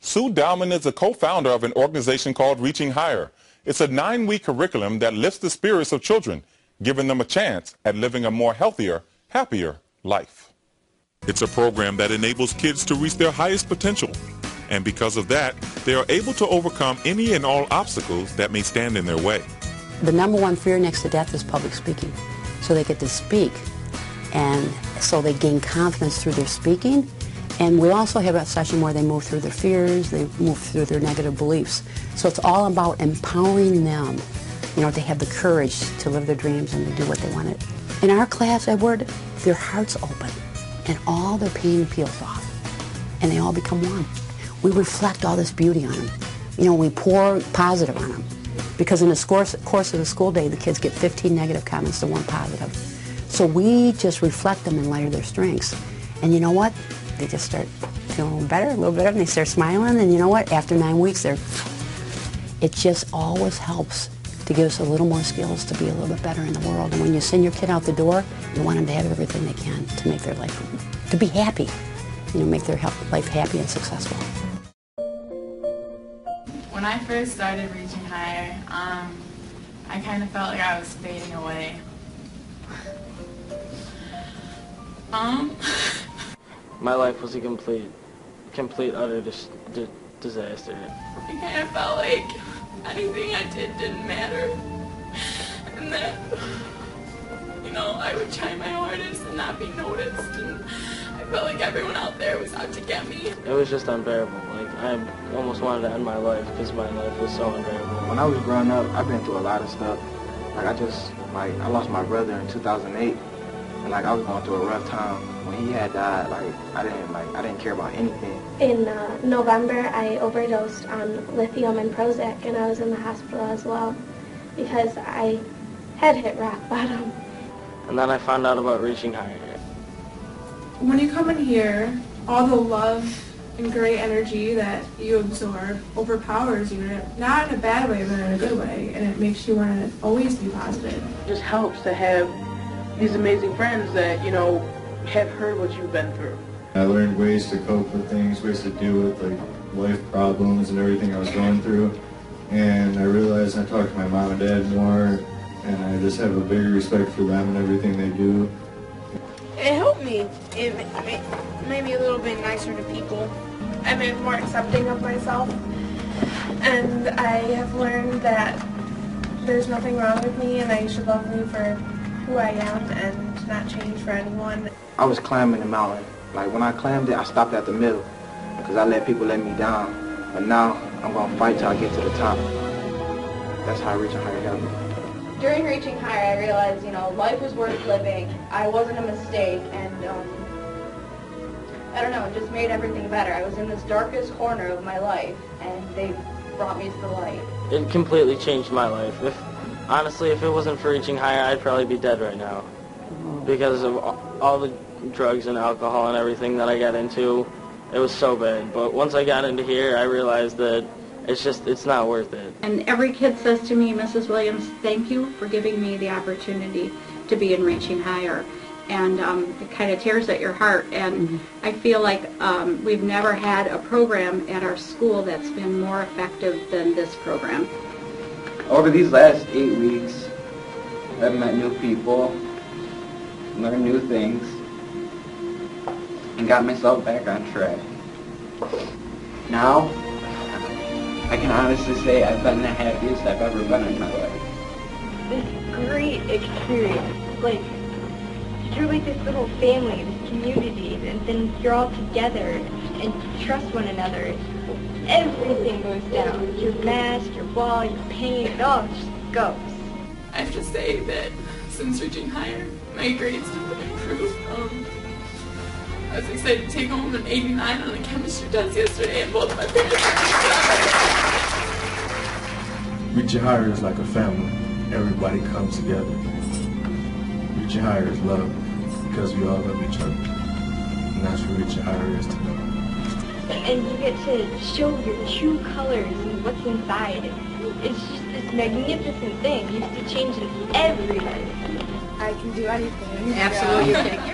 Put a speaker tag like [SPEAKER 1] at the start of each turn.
[SPEAKER 1] Sue Dowman is a co-founder of an organization called Reaching Higher. It's a 9-week curriculum that lifts the spirits of children, giving them a chance at living a more healthier, happier life. It's a program that enables kids to reach their highest potential. And because of that, they are able to overcome any and all obstacles that may stand in their way.
[SPEAKER 2] The number one fear next to death is public speaking. So they get to speak, and so they gain confidence through their speaking. And we also have a session where they move through their fears, they move through their negative beliefs. So it's all about empowering them, to have the courage to live their dreams and to do what they wanted. In our class, Edward, their hearts open and all their pain peels off, and they all become one. We reflect all this beauty on them. We pour positive on them, because in the course of the school day, the kids get 15 negative comments to 1 positive. So we just reflect them in light of their strengths. And you know what? They just start feeling a little better, and they start smiling, and you know what? After 9 weeks, it just always helps to give us a little more skills to be a little bit better in the world. And when you send your kid out the door, you want them to have everything they can to make their life, to be happy, make their life happy and successful.
[SPEAKER 3] When I first started Reaching Higher, I kind of felt like I was fading away.
[SPEAKER 4] My life was a complete utter disaster.
[SPEAKER 3] It kind of felt like anything I did didn't matter. And that, I would try my hardest and not be noticed. And I felt like everyone out there was out to get me.
[SPEAKER 4] It was just unbearable. I almost wanted to end my life because my life was so unbearable.
[SPEAKER 5] When I was growing up, I've been through a lot of stuff. I lost my brother in 2008. And I was going through a rough time. When he had died, I didn't care about anything.
[SPEAKER 6] In November, I overdosed on lithium and Prozac, and I was in the hospital as well because I had hit rock bottom.
[SPEAKER 4] And then I found out about Reaching Higher.
[SPEAKER 7] When you come in here, all the love and great energy that you absorb overpowers you, not in a bad way, but in a good way, and it makes you want to always be positive.
[SPEAKER 8] It just helps to have these amazing friends that, have heard what you've been through.
[SPEAKER 9] I learned ways to cope with things, ways to deal with life problems and everything I was going through. And I realized I talked to my mom and dad more, and I just have a bigger respect for them and everything they do.
[SPEAKER 10] It helped me. It made me a little bit nicer to people. I made more accepting of myself. And I have learned that there's nothing wrong with me, and I should love me for who I am and not change for anyone.
[SPEAKER 5] I was climbing the mountain. When I climbed it, I stopped at the middle because I let people let me down. But now I'm going to fight till I get to the top. That's how Reaching Higher helped me.
[SPEAKER 11] During Reaching Higher, I realized, life was worth living. I wasn't a mistake, and I don't know, it just made everything better. I was in this darkest corner of my life, and they brought me to the light.
[SPEAKER 4] It completely changed my life. Honestly, if it wasn't for Reaching Higher, I'd probably be dead right now. Because of all the drugs and alcohol and everything that I got into, it was so bad. But once I got into here, I realized that it's not worth it.
[SPEAKER 12] And every kid says to me, Mrs. Williams, thank you for giving me the opportunity to be in Reaching Higher. And it kind of tears at your heart. And I feel like we've never had a program at our school that's been more effective than this program.
[SPEAKER 5] Over these last 8 weeks, I've met new people, learned new things, and got myself back on track. Now, I can honestly say I've been the happiest I've ever been in my life.
[SPEAKER 6] This great experience, you're like this little family, this community, and then you're all together and you trust one another. Everything goes down. Your mask, your wall, your paint, it all just goes.
[SPEAKER 3] I have to say that since Reaching Higher, my grades have improved. I was excited to take home an 89 on the chemistry test yesterday, and both my parents were
[SPEAKER 9] Reaching Higher is like a family. Everybody comes together. Reaching Higher is love because we all love each other. And that's what Reaching Higher is to me.
[SPEAKER 6] And you get to show your true colors and what's inside. It's just this magnificent thing. You see change in everybody.
[SPEAKER 10] I can do anything.
[SPEAKER 12] Absolutely, you can.